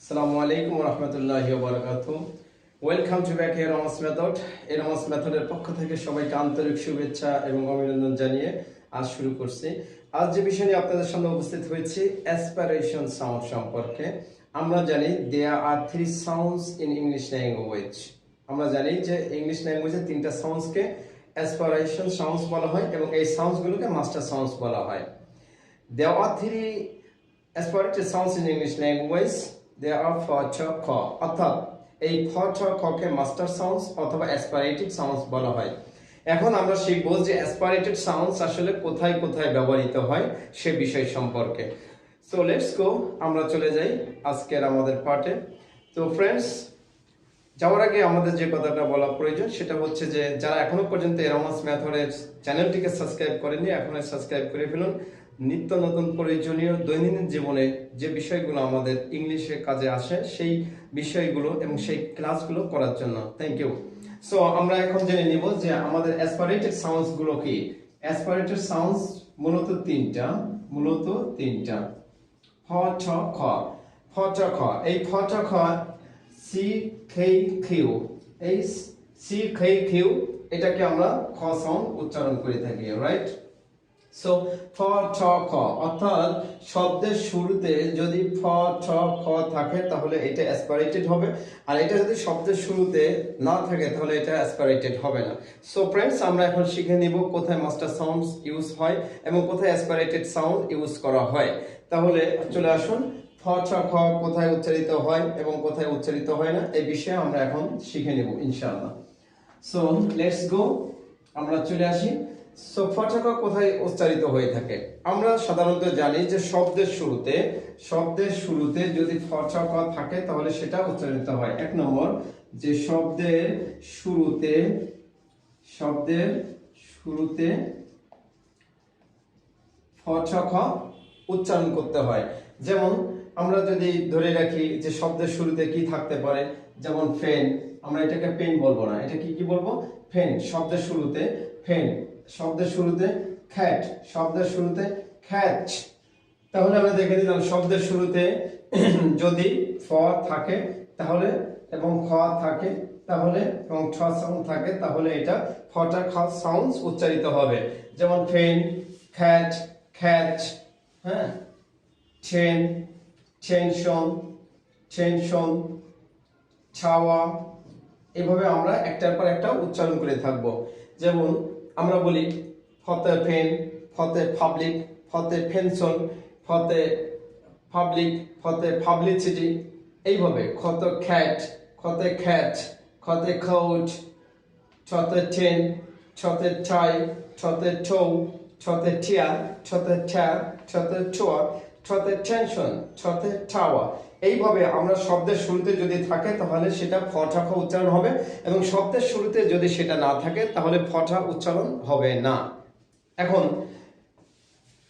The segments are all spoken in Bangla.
Assalamu alaikum wa rahmatullahi wa barakatuh. Welcome to back here Rahman Method. এই Rahman মেথডের পক্ষ থেকে সবাইকে আন্তরিক শুভেচ্ছা এবং অভিনন্দন জানিয়ে আজ শুরু করছি। আজ যে বিষয় নিয়ে আপনাদের সামনে উপস্থিত হয়েছি অ্যাসপিরেশন সাউন্ড সম্পর্কে। আমরা জানি there are three sounds in English language. আমরা জানি যে ইংলিশ ল্যাঙ্গুয়েজে তিনটা সাউন্ডসকে অ্যাসপিরেশন সাউন্ডস বলা হয় এবং এই সাউন্ডসগুলোকে মাস্টার সাউন্ডস বলা হয়। There are three aspirated sounds in English language. There are ফ ছ খ অর্থাৎ এই ফ ছ খ কে মাস্টার সাউন্ডস অথবা অ্যাসপিরেটেড সাউন্ডস বলা হয়। এখন আমরা শিখব যে অ্যাসপিরেটেড সাউন্ডস আসলে কোথায় কোথায় ব্যবহৃত হয় সে বিষয় সম্পর্কে। সো লেটস গো, আমরা চলে যাই আজকের আমাদের পার্টে। তো ফ্রেন্ডস, যাওয়ার আগে আমাদের যে কথাটা বলা প্রয়োজন সেটা হচ্ছে যে যারা এখনো পর্যন্ত রাহমান মেথডের চ্যানেলটিকে সাবস্ক্রাইব করেননি, এখনই সাবস্ক্রাইব করে ফেলুন। নিত্য নতুন প্রয়োজনীয় দৈনন্দিন জীবনে যে বিষয়গুলো আমাদের ইংলিশে কাজে আসে সেই বিষয়গুলো এবং সেই ক্লাসগুলো করার জন্য থ্যাংক ইউ। সো আমরা এখন জেনে নিব যে আমাদের অ্যাসপিরেটেড সাউন্ডস গুলো কি। অ্যাসপিরেটেড সাউন্ডস মূলত তিনটা ফ ছ খ। ফ ছ খ, এই ফ ছ খ সি খেই খিউ, এই সি খেই খিউ এটাকে আমরা খ সাউন্ড উচ্চারণ করে থাকি, রাইট? সো ফ ছ খ অর্থাৎ শব্দের শুরুতে যদি ফ ছ খ থাকে তাহলে এটা অ্যাসপিরেটেড হবে, আর এটা যদি শব্দের শুরুতে না থাকে তাহলে এটা অ্যাসপিরেটেড হবে না। সো ফ্রেন্ডস, আমরা এখন শিখে নিব কোথায় মাস্টার সাউন্ডস ইউজ হয় এবং কোথায় অ্যাসপিরেটেড সাউন্ড ইউজ করা হয়। তাহলে চলে আসুন, ফ ছ খ কোথায় উচ্চারিত হয় এবং কোথায় উচ্চারিত হয় না এই বিষয়ে আমরা এখন শিখে নিব ইনশাআল্লাহ। সো লেটস গো, আমরা চলে আসি। সো ফ ছ খ কোথায় উচ্চারিত হয়ে থাকে? আমরা সাধারণত জানি যে শব্দের শুরুতে যদি ফ ছ খ থাকে তাহলে সেটা উচ্চারিত হয়। এক নম্বর, যে শব্দের শুরুতে ফ ছ খ উচ্চারণ করতে হয়। যেমন আমরা যদি ধরে রাখি যে শব্দের শুরুতে কি থাকতে পারে, যেমন ফেন, আমরা এটাকে পেন বলবো না, এটা কি বলবো? ফেন। শব্দের শুরুতে ফেন, শব্দের শুরুতে খ্যাট, শব্দের শুরুতে খ্যাচ। তাহলে আমরা দেখে দিলাম শব্দের শুরুতে যদি ফ থাকে তাহলে এবং খ থাকে তাহলে এবং ছ সাউন্ড থাকে তাহলে এটা ফটা খ সাউন্ডস উচ্চারিত হবে। যেমন ফেন, খ্যাচ, খ্যাচ, হ্যাঁ, চেন, টেনশন, ছাওয়া। এভাবে আমরা একটার পর একটা উচ্চারণ করে থাকবো। যেমন আমরা বলি ফতে ফেন, ফতে পাবলিক, ফতে পেনশন, ফতে পাবলিক, ফতে পাবলিসিটি। এইভাবে খত খ্যাট, খতে খ্যাচ, খতে খৌট, ছতে টেন, ছতে ঠাই, ছতে ঠৌ, ছতে টিয়া, ছতে ঠ্যা, ছতে ছোয়া, ছতে টেনশন, ছতে ঠাওয়া। এইভাবে আমরা শব্দের শুরুতে যদি থাকে তাহলে সেটা ফ ঠ খ উচ্চারণ হবে এবং শব্দের শুরুতে যদি সেটা না থাকে তাহলে ফ ঠ উচ্চারণ হবে না। এখন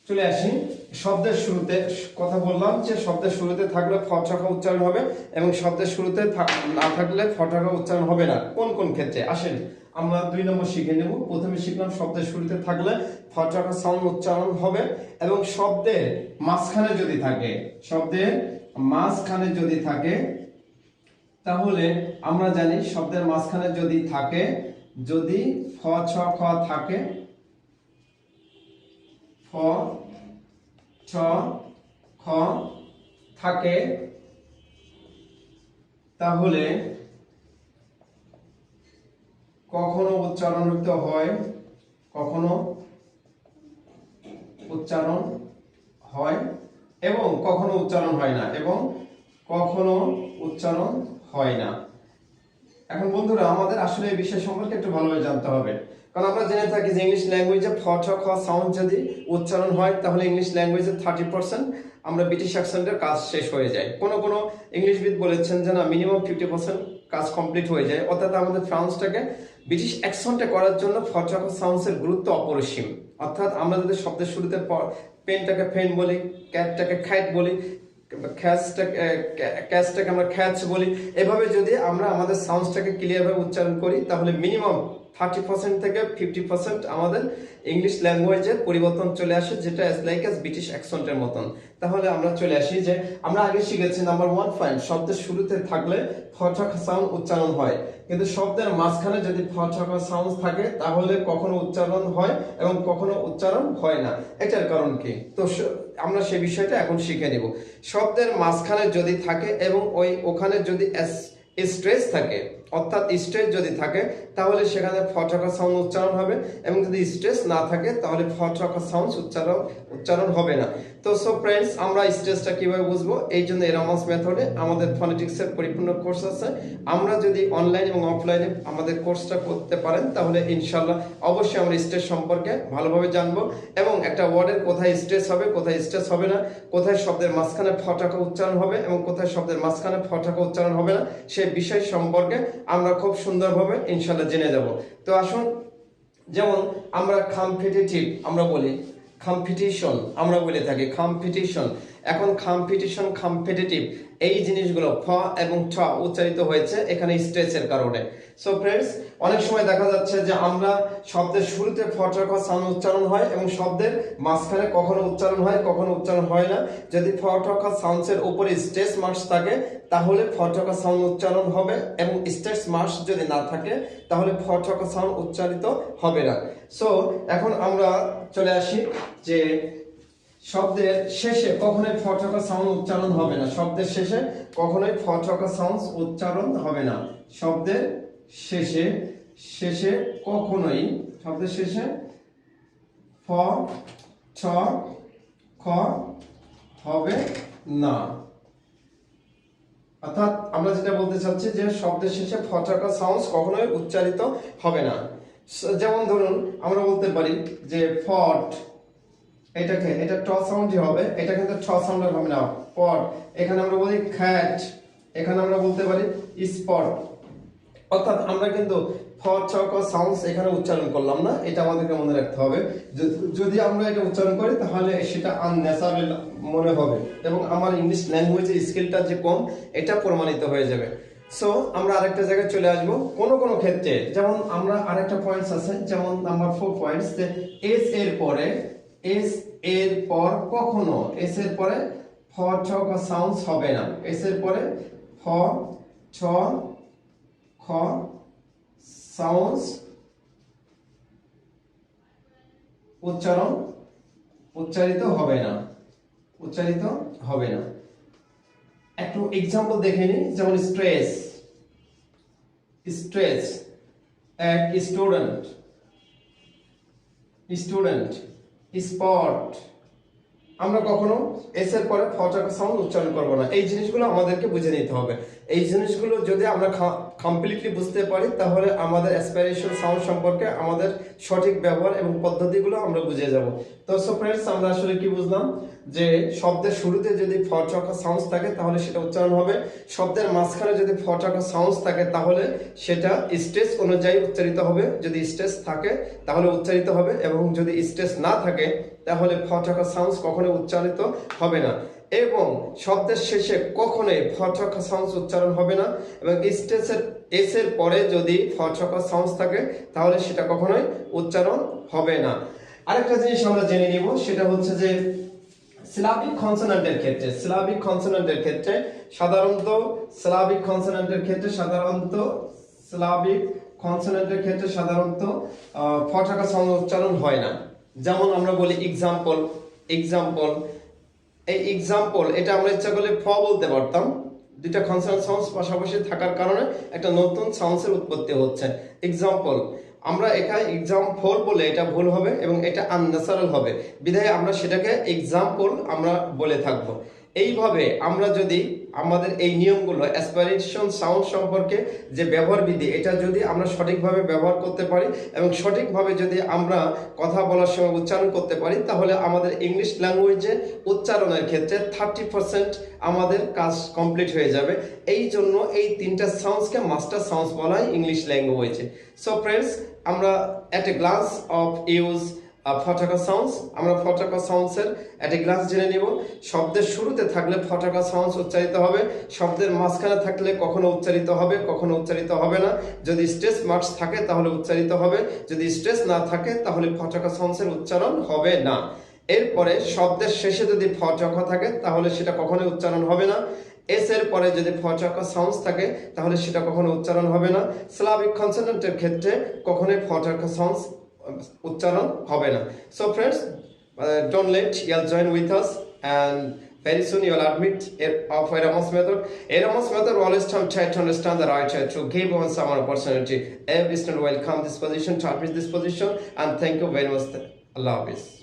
চলে আসি শব্দের শুরুতে। কথা বললাম যে শব্দের শুরুতে থাকলে ফ ঠ খ উচ্চারণ হবে এবং শব্দের শুরুতে না থাকলে ফ ঠ খ উচ্চারণ হবে না। কোন কোন ক্ষেত্রে আসেন আমরা 2 নম্বর শিখে নেব। প্রথমে শিখলাম শব্দের শুরুতে থাকলে ফ ঠ খ সাউন্ড উচ্চারণ হবে এবং শব্দের মাঝখানে যদি থাকে তাহলে আমরা জানি শব্দের মাঝখানে যদি ফ ছ খ থাকে, ফ ছ খ থাকে তাহলে কখনো উচ্চারণিত হয়, কখনো উচ্চারণ হয় এবং কখনো উচ্চারণ হয় না, এখন বন্ধুরা আমাদের আসলে এই বিষয় সম্পর্কে একটু ভালোভাবে জানতে হবে, কারণ আমরা জেনে থাকি যে ইংলিশ ল্যাঙ্গুয়েজে ফ ছ খ সাউন্ড যদি উচ্চারণ হয় তাহলে ইংলিশ ল্যাঙ্গুয়েজের 30% আমরা ব্রিটিশ অ্যাকসেন্টের কাজ শেষ হয়ে যায়। কোনো ইংলিশবিদ বলেছেন যে না, মিনিমাম 50% কাজ কমপ্লিট হয়ে যায়। অর্থাৎ আমাদের ফ্রান্সটাকে ব্রিটিশ অ্যাকসেন্টে করার জন্য ফ ছ খ সাউন্ডসের গুরুত্ব অপরিসীম। অর্থাৎ আমরা যদি শব্দের শুরুতে পেনটাকে ফেন বলি, ক্যাটটাকে খ্যাট বলি, ক্যাচটাকে আমরা খ্যাচ বলি, এভাবে যদি আমরা আমাদের সাউন্ডসটাকে ক্লিয়ারভাবে উচ্চারণ করি তাহলে মিনিমাম 30% থেকে 50% আমাদের ইংলিশ ল্যাঙ্গুয়েজের পরিবর্তন চলে আসে, যেটা লাইক অ্যাজ ব্রিটিশ অ্যাকসেন্টের মতন। তাহলে আমরা চলে আসি যে আমরা আগে শিখেছি নাম্বার 1 পয়েন্ট, শব্দের শুরুতে থাকলে ফ সাউন্ড উচ্চারণ হয়, কিন্তু শব্দের মাঝখানে যদি ফ সাউন্ড থাকে তাহলে কখনো উচ্চারণ হয় এবং কখনো উচ্চারণ হয় না। এটার কারণ কি? তো আমরা সেই বিষয়টা এখন শিখে নিব। শব্দের মাঝখানে যদি থাকে এবং ওখানে যদি স্ট্রেস থাকে, অর্থাৎ স্ট্রেস যদি থাকে তাহলে সেখানে ফ সাউন্ড উচ্চারণ হবে, এবং যদি স্ট্রেস না থাকে তাহলে ফ সাউন্ড উচ্চারণ হবে না। তো সো ফ্রেন্ডস, আমরা স্ট্রেসটা কিভাবে বুঝবো? এই জন্য এরামাস মেথডে আমাদের ফনেটিক্সের পরিপূর্ণ কোর্স আছে। আমরা যদি অনলাইন এবং অফলাইনে আমাদের কোর্সটা করতে পারেন তাহলে ইনশাল্লাহ অবশ্যই আমরা স্ট্রেস সম্পর্কে ভালোভাবে জানবো, এবং একটা ওয়ার্ডের কোথায় স্ট্রেস হবে, কোথায় স্ট্রেস হবে না, কোথায় শব্দের মাঝখানে ফ উচ্চারণ হবে এবং কোথায় শব্দের মাঝখানে ফ উচ্চারণ হবে না, সেই বিষয় সম্পর্কে আমরা খুব সুন্দরভাবে ইনশাল্লাহ জেনে যাব। তো আসুন, যেমন আমরা কম্পিটিটিভ আমরা বলি, কম্পিটিশন আমরা বলে থাকি, কম্পিটিশন। এখন কম্পিটিশন, কম্পিটিটিভ এই জিনিসগুলো ফ এবং ঠ উচ্চারিত হয়েছে এখানে স্ট্রেসের কারণে। সো ফ্রেন্ডস, অনেক সময় দেখা যাচ্ছে যে আমরা শব্দের শুরুতে ফ সাউন্ড উচ্চারণ হয় এবং শব্দের মাঝখানে কখনো উচ্চারণ হয়, কখনো উচ্চারণ হয় না। যদি ফ সাউন্ডসের উপরে স্ট্রেস মার্কস থাকে তাহলে ফ সাউন্ড উচ্চারণ হবে, এবং স্ট্রেস মার্কস যদি না থাকে তাহলে ফ সাউন্ড উচ্চারিত হবে না। সো এখন আমরা চলে আসি যে শব্দের শেষে কখনোই ফ সাউন্ড উচ্চারণ হবে না। শব্দের শেষে কখনোই ফ সাউন্ড উচ্চারণ হবে না। শব্দের শেষে কখনোই, শব্দের শেষে ফ ছ খ হবে না। অর্থাৎ আমরা যেটা বলতে চাচ্ছি যে শব্দের শেষে ফ সাউন্ড কখনোই উচ্চারিত হবে না। যেমন ধরুন আমরা বলতে পারি যে ফট, এটা ট সাউন্ডই হবে, এটা কিন্তু ছ সাউন্ড হবে না। পট, এখানে আমরা বলি খ্যাট, এখানে আমরা বলতে পারি স্পট। অর্থাৎ আমরা কিন্তু ফ ছ ক সাউন্ডস এখানে উচ্চারণ করলাম না, এটা আমাদেরকে মনে রাখতে হবে। যদি আমরা এটা উচ্চারণ করি তাহলে সেটা আনন্যাচারাল মনে হবে এবং আমার ইংলিশ ল্যাঙ্গুয়েজের স্কিলটা যে কম এটা প্রমাণিত হয়ে যাবে। সো আমরা আরেকটা জায়গায় চলে আসবো। কোনো ক্ষেত্রে যেমন আমরা আরেকটা পয়েন্টস আছে, যেমন নাম্বার 4 পয়েন্টস, যে এস এর পর কখনো এস এর পরে ফ ছ ক সাউন্ডস হবে না। এস এর পরে ফ ছ খ সাউন্ডস উচ্চারিত হবে না। একটু এক্সাম্পল দেখে নিই। যেমন স্ট্রেস, এক স্টুডেন্ট, স্পট। আমরা কখনো এস এর পরে ফ সাউন্ড উচ্চারণ করব না। এই জিনিসগুলো আমাদেরকে বুঝে নিতে হবে। এই জিনিসগুলো যদি আমরা কমপ্লিটলি বুঝতে পারি তাহলে আমাদের অ্যাসপিরেশন সাউন্ড সম্পর্কে আমাদের সঠিক ব্যবহার এবং পদ্ধতিগুলো আমরা বুঝে যাব। তো সো ফ্রেন্ডস, আমরা আসলে কি বুঝলাম? যে শব্দের শুরুতে যদি ফ সাউন্ড থাকে তাহলে সেটা উচ্চারণ হবে। শব্দের মাঝখানে যদি ফ সাউন্ড থাকে তাহলে সেটা স্ট্রেস অনুযায়ী উচ্চারিত হবে। যদি স্ট্রেস থাকে তাহলে উচ্চারিত হবে, এবং যদি স্ট্রেস না থাকে তাহলে ফ সাউন্ড কখনো উচ্চারিত হবে না। এবং শব্দের শেষে কখনোই ফ সাউন্ড উচ্চারণ হবে না, এবং এস এর পরে যদি ফ সাউন্ড থাকে তাহলে সেটা কখনোই উচ্চারণ হবে না। আরেকটা জিনিস আমরা জেনে নিব, সেটা হচ্ছে যে সিলাবিক কনসোনেন্টের ক্ষেত্রে সাধারণত ফ সাউন্ড উচ্চারণ হয় না। যেমন আমরা বলি এক্সাম্পল, এই এক্সাম্পল এটা আমরা ইচ্ছা করলে ফ বলতে পারতাম, দুইটা কনসোনেন্ট সাউন্ডস পাশাপাশি থাকার কারণে একটা নতুন সাউন্ডসের উৎপত্তি হচ্ছে। এক্সাম্পল, আমরা এখানে এক্সাম্পল বলে এটা ভুল হবে এবং এটা আনন্যাচারাল হবে, বিধায় আমরা সেটাকে এক্সাম্পল আমরা বলে থাকবো। এইভাবে আমরা যদি আমাদের এই নিয়মগুলো অ্যাসপিরেশন সাউন্ড সম্পর্কে যে ব্যবহার বিধি, এটা যদি আমরা সঠিকভাবে ব্যবহার করতে পারি এবং সঠিকভাবে যদি আমরা কথা বলার সময় উচ্চারণ করতে পারি তাহলে আমাদের ইংলিশ ল্যাঙ্গুয়েজে উচ্চারণের ক্ষেত্রে 30% আমাদের কাজ কমপ্লিট হয়ে যাবে। এই জন্য এই তিনটা সাউন্ডসকে মাস্টার সাউন্ডস বলা হয় ইংলিশ ল্যাঙ্গুয়েজে। সো ফ্রেন্ডস, আমরা at a glance of use ফটাকা সাউন্ডস। আমরা ফটাকা সাউন্ডসের একটা গ্লাস জেনে নিব। শব্দের শুরুতে থাকলে ফটাকা সাউন্ডস উচ্চারিত হবে, শব্দের মাঝখানে থাকলে কখনো উচ্চারিত হবে, কখনো উচ্চারিত হবে না। যদি স্ট্রেস মার্কস থাকে তাহলে উচ্চারিত হবে, যদি স্ট্রেস না থাকে তাহলে ফটাকা সাউন্ডসের উচ্চারণ হবে না। এরপরে শব্দের শেষে যদি ফটাকা থাকে তাহলে সেটা কখনোই উচ্চারণ হবে না। এস এর পরে যদি ফটাকা সাউন্ডস থাকে তাহলে সেটা কখনো উচ্চারণ হবে না। স্লাভিক কনসোনেন্টের ক্ষেত্রে কখনোই ফটাকা সাউন্ডস উচ্চারণ হবে না। So friends, don't let y'all join with us, and very soon you'll admit of Rahman's method. Rahman's method always try to understand the right way to give one someone opportunity. Every student will come this position to admit this position, and thank you very much. Allah Hafiz.